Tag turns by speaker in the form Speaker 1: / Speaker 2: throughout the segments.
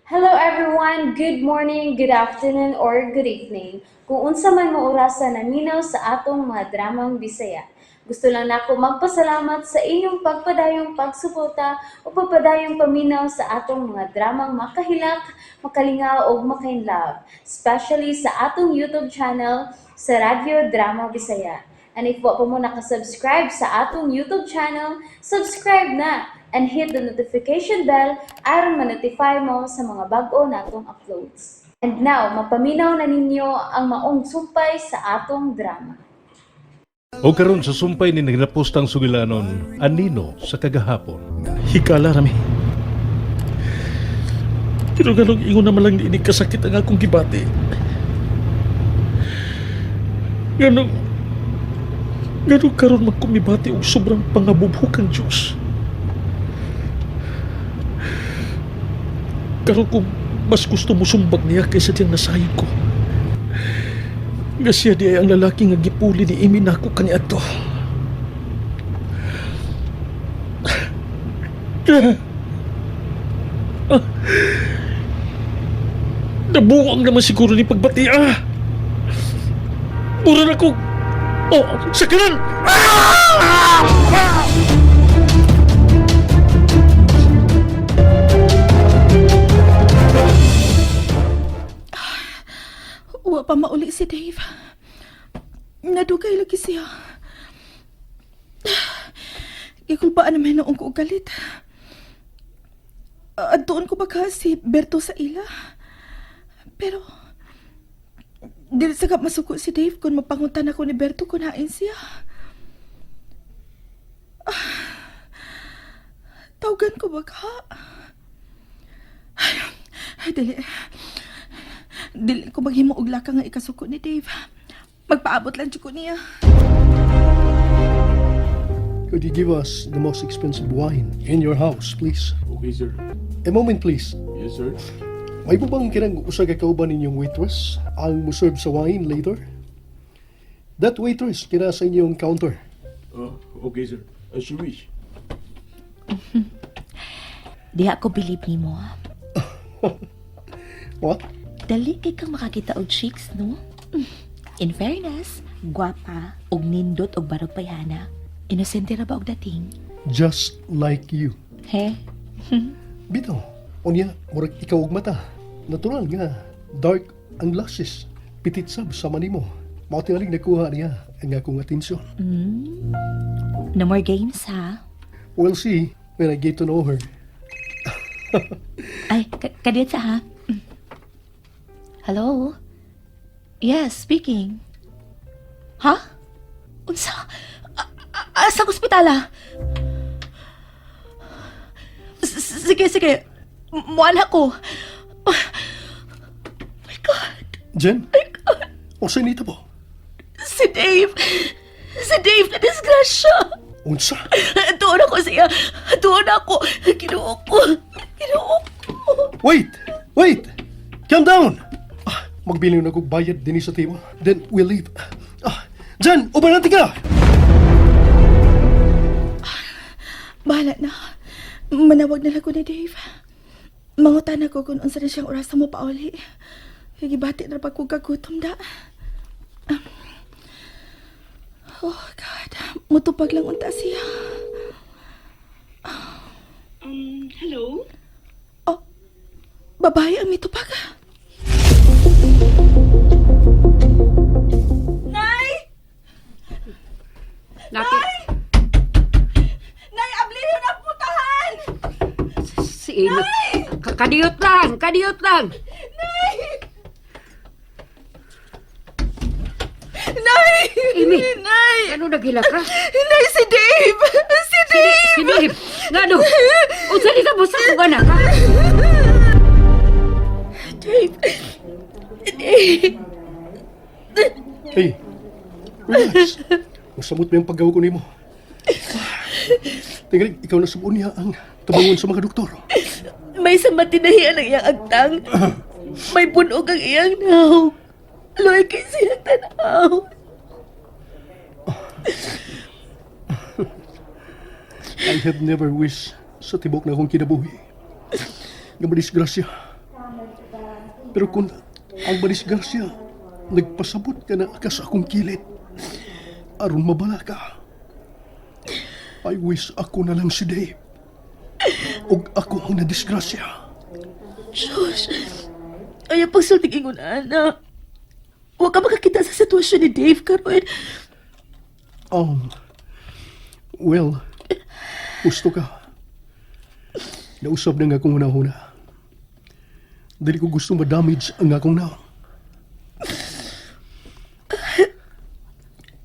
Speaker 1: Hello everyone, good morning, good afternoon, or good evening. Kung unsa man mo orasan naminaw sa atong mga dramang Bisaya. Gusto lang nako magpasalamat sa inyong pagpadayong pagsuporta o pagpadayong paminaw sa atong mga dramang makahilak, makalingaw o makainlove, especially sa atong YouTube channel sa Radyo Drama Bisaya. And if wa pa mo nakasubscribe sa atong YouTube channel, subscribe na and hit the notification bell aron ma-notify mo sa mga bag-o natong uploads. And now, mapaminaw na ninyo ang maong sumpay sa atong drama.
Speaker 2: O karon sa sumpay ni nagnapostang sugilanon, anino sa kagahapon.
Speaker 3: Hikala rami. Pero ganong ingon naman lang ini kasakit ang akong gibati. Ganong karon magkumibati og sobrang pangabubhukang Diyos. Karon kung mas gusto mo sumbag niya kaysa diyang nasayod ko. Nga siya di ay ang lalaki nga gipuli ni Imi nako kaniadto. Nabuwang naman siguro ni pagbati Mura na ko. Oh, sakaran!
Speaker 4: Wa pa mauli si Dave. Nadugay lagi siya. Ikulpaan naman noong ko galit. Doon ko baka si Berto sa ila. Pero, dili sagap masuko si Dave kung mapangutan ako ni Berto kung hain siya. Tawagan ko baka. Ay, dili ko maghimo og laka nga ikasuko ni Dave. Magpaabot lang jud ko niya.
Speaker 5: Could you give us the most expensive wine in your house, please?
Speaker 6: Okay, sir.
Speaker 5: A moment, please.
Speaker 6: Yes, sir.
Speaker 5: May po bang kinang usa ka kauban ninyong waitress ang muserve sa wine later? That waitress kina sa inyong counter.
Speaker 6: Okay, sir. As you wish.
Speaker 4: Di ako believe ni mo.
Speaker 5: What?
Speaker 4: Dali kay kang makakita og chicks, no? In fairness, gwapa og nindot og barog payana. Inosente ra ba og dating?
Speaker 5: Just like you.
Speaker 4: He?
Speaker 5: Bitaw, unya, murag ikaw og mata. Natural nga, dark ang lashes. Pitit sab sa manimo. Mao tingaling nakuha niya ang akong atensyon.
Speaker 4: No more games, ha?
Speaker 5: We'll see when I get to know her.
Speaker 4: Ay, kadit sa ha? Hello? Yes, speaking. Ha? Unsa? Sa ospitala? Sige. Muala ko. My God.
Speaker 5: Jen? O sinita po?
Speaker 4: Si Dave na disgrasya.
Speaker 5: Unsa?
Speaker 4: Doon ako siya. Doon ako. Kinuha ko.
Speaker 5: Wait! Calm down! Magbiling na kong bayad din sa table. Then we'll leave. Jan, uban natin ka!
Speaker 4: Bahala na. Manawag na lang ko ni Dave. Mangutan ako kung unsa na siyang orasa mo pauli. Higibati na pagkugagutom da. Oh God. Mutupag lang unta siya.
Speaker 7: Hello?
Speaker 4: Oh, babae ang mitupag.
Speaker 7: Nay!
Speaker 8: Laki.
Speaker 7: Nay, ablihin ang putahan!
Speaker 8: Si Amy. Kadiyot lang.
Speaker 7: Nay! Nay!
Speaker 8: Amy.
Speaker 7: Nay!
Speaker 8: Ano naghila ka?
Speaker 7: Nay, si Dave! Si Dave!
Speaker 8: Si Dave. Nga do. Unsa di ka mo sa kong anak, ha?
Speaker 4: Dave.
Speaker 5: Hey, relax. Masamot mo yung paggawa ko nimo. Tingnan, ikaw na subuon niya ang tubangon sa mga doktor.
Speaker 4: May samatinahian ang iyang agtang. May punog ang iyang naw. Loy kay silang tanaw.
Speaker 5: I have never wished sa tibok na akong kinabuhi. Nga madisgrasya. Pero kung ang madisgrasya, nagpasabot ka na ka sa akong kilit, aron mabala ka. I wish ako na lang si Dave. O ako ang nadisgrasya.
Speaker 4: Josh, ayaw pagsulting ingon, ana. Huwag ka makakita sa sitwasyon ni Dave karon.
Speaker 5: Well, gusto ka. Nausap na nga akong una-una. Dili ko gusto ma-damage ang akong naong.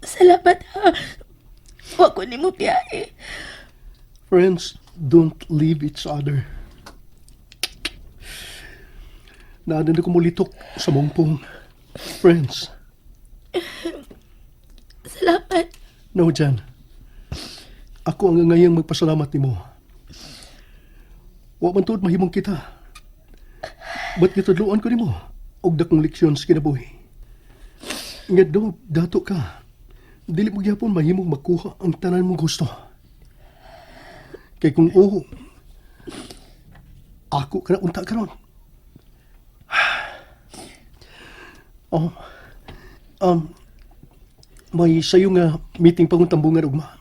Speaker 4: Salamat ha. Huwag ko ni mo biyahe.
Speaker 5: Friends don't leave each other. Naadan ako mulitok sa mongpong. Friends.
Speaker 4: Salamat.
Speaker 5: No, Jan. Ako ang ngayang magpasalamat ni mo. Wa man tuod mahimong kita. Ba't gitudluan ko ni mo? Og dakong leksyon sa kinabuhi. Nga daw, dato ka. Dili mo gyapon mahimong makuha ang tanan mong gusto. Kay kung oo, ako ka na unta karon. May sayo nga meeting pangutambungan ugma.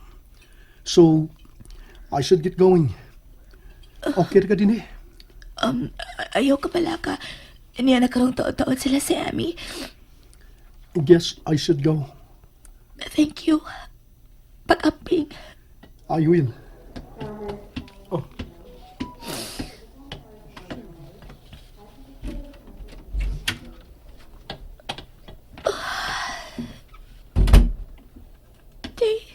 Speaker 5: So, I should get going. Okay ka din eh.
Speaker 4: Ayaw ka pala ka. Niya na karong taon-taon sila si Amy.
Speaker 5: Guess I should go.
Speaker 4: Thank you. Pag-amping.
Speaker 5: I will.
Speaker 4: Dave.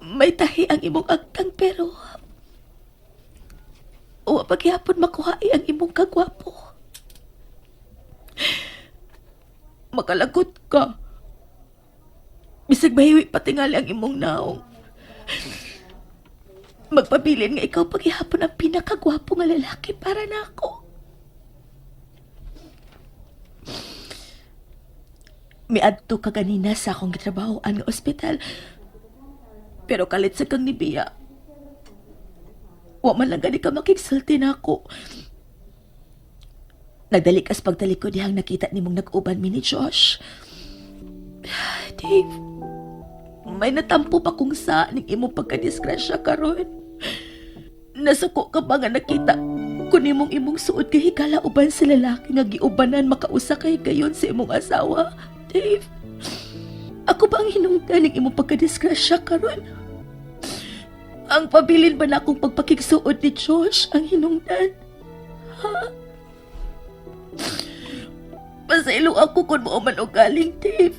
Speaker 4: May tahi ang imong agtang pero wa paghihapon makuhai ang imong kagwapo. Makalagot ka. Bisag mahiwi patingali ang imong naong. Magpabilin nga ikaw paghihapon ang pinakagwapo nga lalaki para nako. Miadto ka ganina sa akong gitrabahoan nga ospital. Pero kalit sa kang nibiya. Wa man lang gani ka makigsulti na ako. Nagdalikas pagtalikod dihang nakita nimong nag-uban mi ni Josh. Dave, may natampo pa kung sa ning imong pagkadisgrasya karon. Nasuko ka ba nga nakita kung imong suod kay higala uban sa lalaki nga giubanan makausa kay gayon sa imong asawa? Dave, ako ba ang hinungdan ning imong pagkadisgrasya karon? Ang pabilin ba na akong pagpakigsuod ni Josh ang hinungdan? Ha? Pasaylo ako kung mo man o galing, Dave.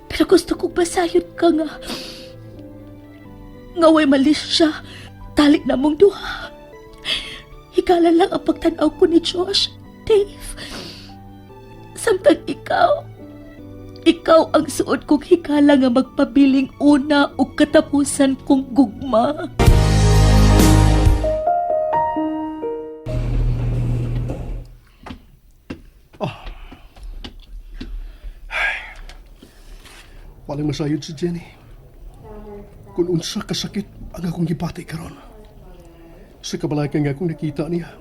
Speaker 4: Pero gusto kong basayod ka nga. Ngaway malis siya. Talik na mong duha. Higala lang ang pagtanaw ko ni Josh, Dave. Samtang ikaw ang suod kong higala nga magpabiling una o katapusan kong gugma.
Speaker 5: Walang masayod si Jenny. Kung unsa kasakit ang akong gipati karon. Sa kabalakan nga akong nakita niya,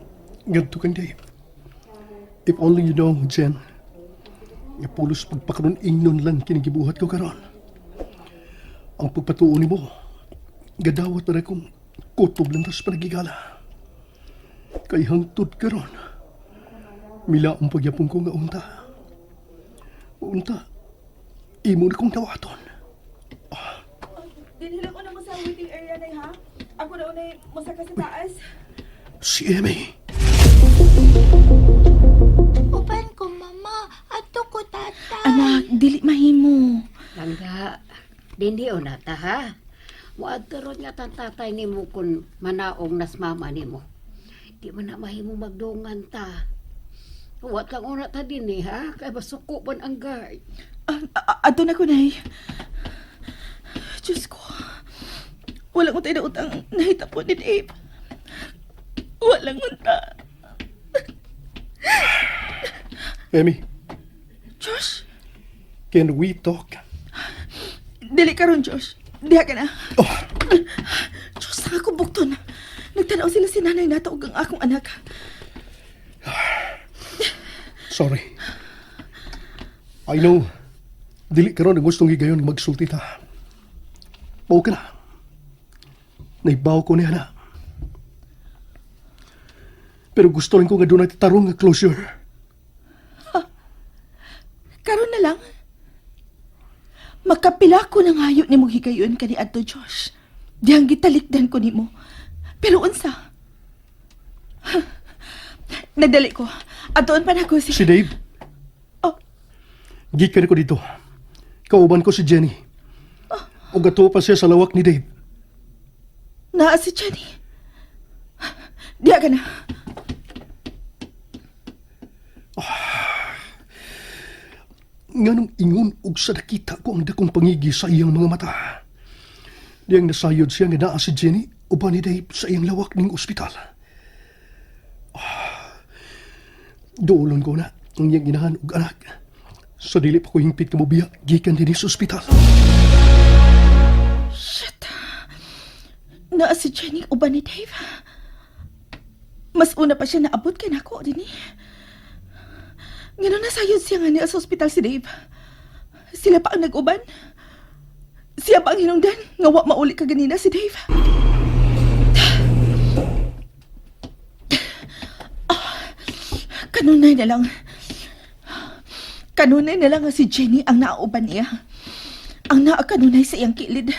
Speaker 5: ngadto kang Dave. If only you know, Jen, nga pulos pagpakaroon ingnon lang kinigibuhat ko karon. Ang pagpatuon ni mo, gadawat na akong kutob lang tas panagigala. Kay hangtod karon, mila ang pagyapon ko nga unta. Unta, imo na kong tawaton.
Speaker 7: Dinhilang ko na mo sa waiting area na ha? Ako na unay mo sa taas.
Speaker 5: Si Emmy.
Speaker 9: Uban ko, mama. Ato ko, tata.
Speaker 4: Anak, dili mahimo.
Speaker 8: Langga, dindi o nata ha. Muadtoron nga tatay ni mo kung manaong nas mama ni mo. Di man na mahimo magdungan ta. Huwag kang una ta din ha. Kaya basuko pon ang guard.
Speaker 4: Ato na ko, Nay. Diyos ko. Walang untay na utang nahitapon ni Dave. Walang unta.
Speaker 5: Emmy,
Speaker 4: Josh,
Speaker 5: can we talk?
Speaker 4: dili ka ron, Josh. Diha ka na. Diyos, nakakubukton. Nagtanaw sila si nanay nato ug ang akong anak.
Speaker 5: Sorry. I know, dili karon ang gustong higayon magsulti ta. Mao ka na. Naibaw ko niya na. Pero gusto rin ko nga doon natin tarong nga closure.
Speaker 4: Karon na lang. Makapila ko ng hayop ni mong higayon ka ni Adto Josh. Diyang gitalikdan ko ni mo. Pero unsa? Nadali ko. Atoon pa na ko
Speaker 5: Si Dave,
Speaker 4: Oh,
Speaker 5: gikan ko dito. Kauban ko si Jenny. O gato pa siya sa lawak ni Dave.
Speaker 4: naa si Jenny. Diya ka na.
Speaker 5: Nganong ingon og sa nakita ko ang dakong pangigi sa iyang mga mata. Diyang nasayod siya nga naa si Jenny uban ni Dave sa iyang lawak ning ospital. Doolon ko na ang iyang inahan ug anak. Sa dili pa ko hingpit ka mobiya, gikan din sa ospital.
Speaker 4: Shit. Naa si Jenny uban ni Dave. Mas una pa siya naabot kay nako din eh. Ngano nasayod siya nga niya sa ospital si Dave. Sila pa ang nag-uban. Siya pa ang hinungdan nga wa mauli ka ganina si Dave. Kanunay na lang. Kanunay na lang nga si Jenny ang naauban niya. Ang naakanunay sa iyang kilid.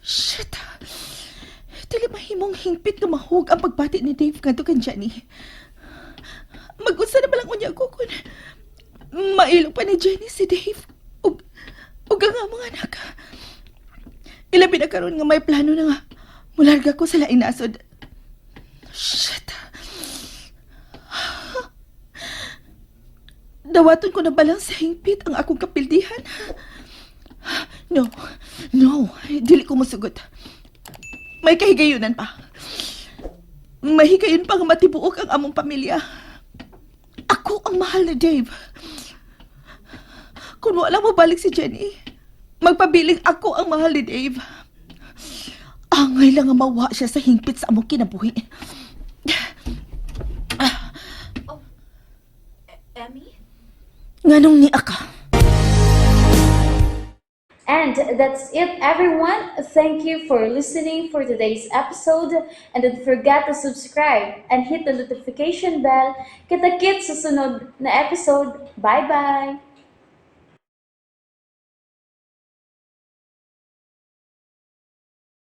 Speaker 4: Shit. Dili mahimong hingpit nga mahug ang pagbati ni Dave ngadto kan Jenny. Mag-unsa na balang unya ko kun mailog pa ni Jenny si Dave ug ang among anak. Ilabi na karon nga may plano na nga mularga ko sa lain nasod. Shit. Dawaton ko na balang sa hingpit ang akong kapildihan. No, dili ko masugot. May kahigayunan pa. May higayon pa nga matibuok ang among pamilya. Ako ang mahal ni Dave. Kung wala mo balik si Jenny, magpabiling ako ang mahal ni Dave. Angay lang nga mawa siya sa hingpit sa among kinabuhi.
Speaker 9: Emmy?
Speaker 4: Nganong ni aka?
Speaker 1: And that's it, everyone. Thank you for listening for today's episode. And don't forget to subscribe and hit the notification bell. Kita-kits sa sunod na episode. Bye-bye!